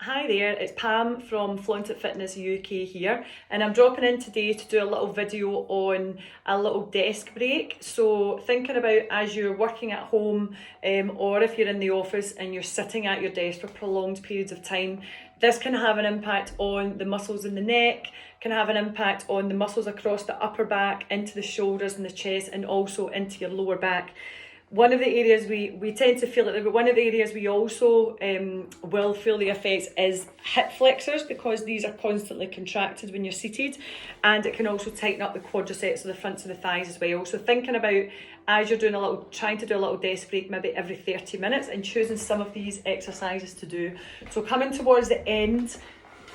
Hi there, it's Pam from Flaunted Fitness UK here, and I'm dropping in today to do a little video on a little desk break. So thinking about as you're working at home, or if you're in the office and you're sitting at your desk for prolonged periods of time, this can have an impact on the muscles in the neck, can have an impact on the muscles across the upper back, into the shoulders and the chest, and also into your lower back. One of the areas we tend to feel it, but one of the areas we also will feel the effects is hip flexors, because these are constantly contracted when you're seated, and it can also tighten up the quadriceps, so the fronts of the thighs as well. So thinking about as you're trying to do a little desk break maybe every 30 minutes and choosing some of these exercises to do. So coming towards the end,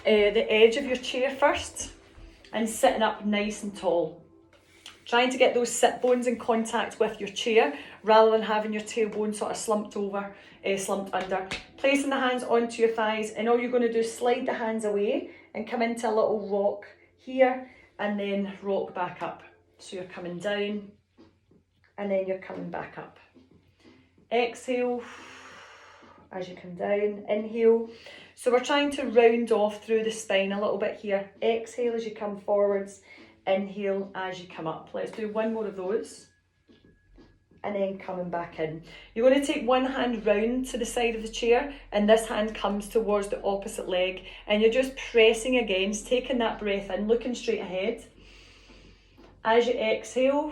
the edge of your chair first, and sitting up nice and tall. Trying to get those sit bones in contact with your chair rather than having your tailbone sort of slumped under. Placing the hands onto your thighs, and all you're going to do is slide the hands away and come into a little rock here and then rock back up. So you're coming down and then you're coming back up. Exhale as you come down, inhale. So we're trying to round off through the spine a little bit here. Exhale as you come forwards. Inhale as you come up. Let's do one more of those. And then coming back in. You're going to take one hand round to the side of the chair, and this hand comes towards the opposite leg, and you're just pressing against, taking that breath in, looking straight ahead. As you exhale,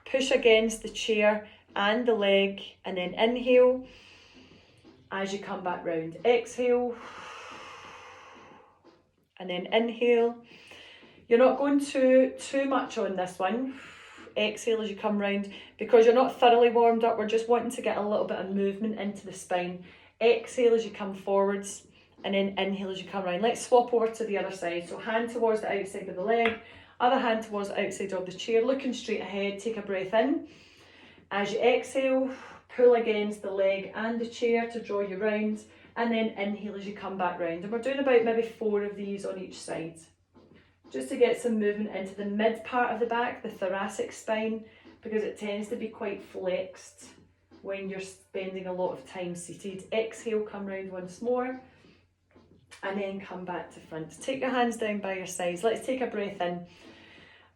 push against the chair and the leg, and then inhale as you come back round. Exhale and then inhale. You're not going too much on this one. Exhale as you come round, because you're not thoroughly warmed up. We're just wanting to get a little bit of movement into the spine. Exhale as you come forwards, and then inhale as you come round. Let's swap over to the other side. So hand towards the outside of the leg, other hand towards the outside of the chair, looking straight ahead. Take a breath in. As you exhale, pull against the leg and the chair to draw you round, and then inhale as you come back round. And we're doing about maybe 4 of these on each side, just to get some movement into the mid part of the back, the thoracic spine, because it tends to be quite flexed when you're spending a lot of time seated. Exhale, come round once more, and then come back to front. Take your hands down by your sides. Let's take a breath in.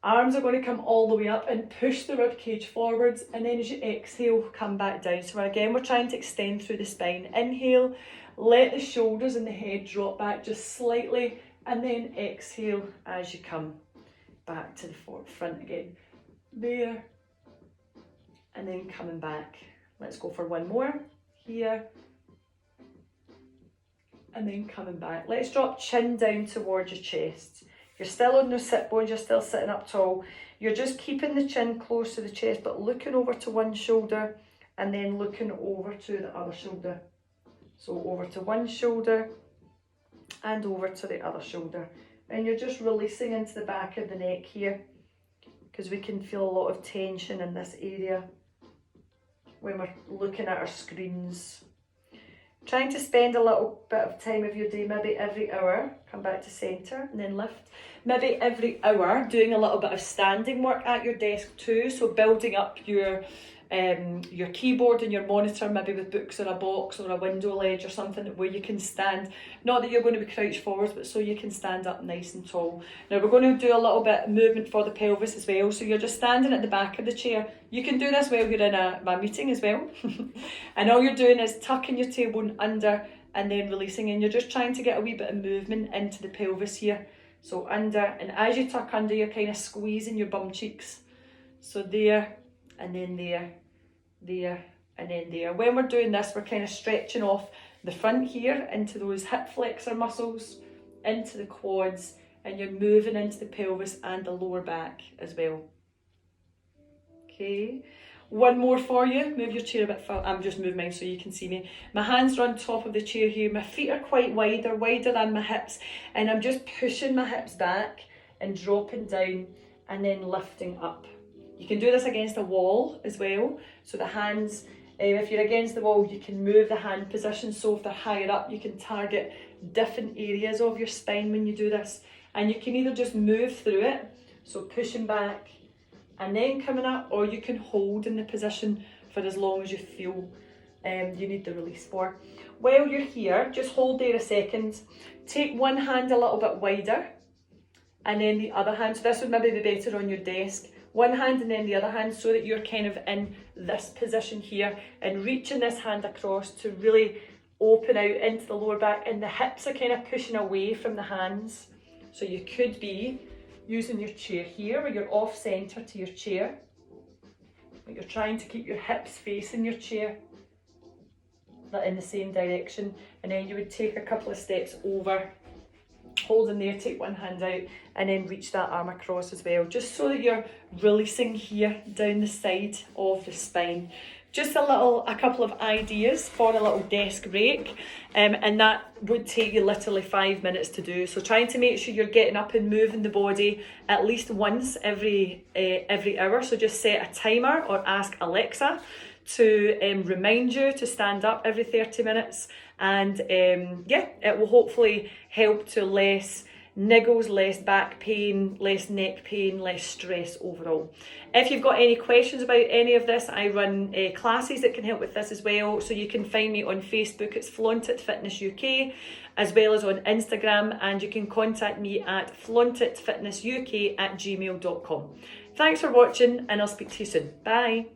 Arms are going to come all the way up and push the rib cage forwards, and then as you exhale, come back down. So again, we're trying to extend through the spine. Inhale, let the shoulders and the head drop back just slightly, and then exhale as you come back to the front again. There. And then coming back. Let's go for one more. Here. And then coming back. Let's drop chin down towards your chest. You're still on those sit bones, you're still sitting up tall. You're just keeping the chin close to the chest, but looking over to one shoulder and then looking over to the other shoulder. So over to one shoulder and over to the other shoulder, and you're just releasing into the back of the neck here, because we can feel a lot of tension in this area when we're looking at our screens. Trying to spend a little bit of time of your day, maybe every hour, come back to centre and then lift. Maybe every hour doing a little bit of standing work at your desk too, so building up your keyboard and your monitor, maybe with books or a box or a window ledge or something where you can stand. Not that you're going to be crouched forwards, but so you can stand up nice and tall. Now we're going to do a little bit of movement for the pelvis as well. So you're just standing at the back of the chair. You can do this while you're in a meeting as well. And all you're doing is tucking your tailbone under and then releasing, and you're just trying to get a wee bit of movement into the pelvis here. So under, and as you tuck under, you're kind of squeezing your bum cheeks. So there, and then there, there, and then there. When we're doing this, we're kind of stretching off the front here into those hip flexor muscles, into the quads, and you're moving into the pelvis and the lower back as well. Okay, one more for you. Move your chair a bit further. I'm just moving mine so you can see me. My hands are on top of the chair here. My feet are quite wide. They're wider than my hips, and I'm just pushing my hips back and dropping down and then lifting up. You can do this against a wall as well. So the hands, if you're against the wall, you can move the hand position. So if they're higher up, you can target different areas of your spine when you do this. And you can either just move through it, so pushing back and then coming up, or you can hold in the position for as long as you feel you need the release for. While you're here, just hold there a second. Take one hand a little bit wider and then the other hand. So this would maybe be better on your desk. One hand and then the other hand, so that you're kind of in this position here, and reaching this hand across to really open out into the lower back, and the hips are kind of pushing away from the hands. So you could be using your chair here where you're off centre to your chair, but you're trying to keep your hips facing your chair in the same direction, and then you would take a couple of steps over, holding there, take one hand out and then reach that arm across as well, just so that you're releasing here down the side of the spine. Just a couple of ideas for a little desk break, and that would take you literally 5 minutes to do. So trying to make sure you're getting up and moving the body at least once every hour. So just set a timer or ask Alexa to remind you to stand up every 30 minutes, and yeah, it will hopefully help to less niggles, less back pain, less neck pain, less stress overall. If you've got any questions about any of this, I run classes that can help with this as well. So you can find me on Facebook, it's Flaunt It Fitness UK, as well as on Instagram, and you can contact me at flauntitfitnessuk@gmail.com. Thanks for watching, and I'll speak to you soon. Bye.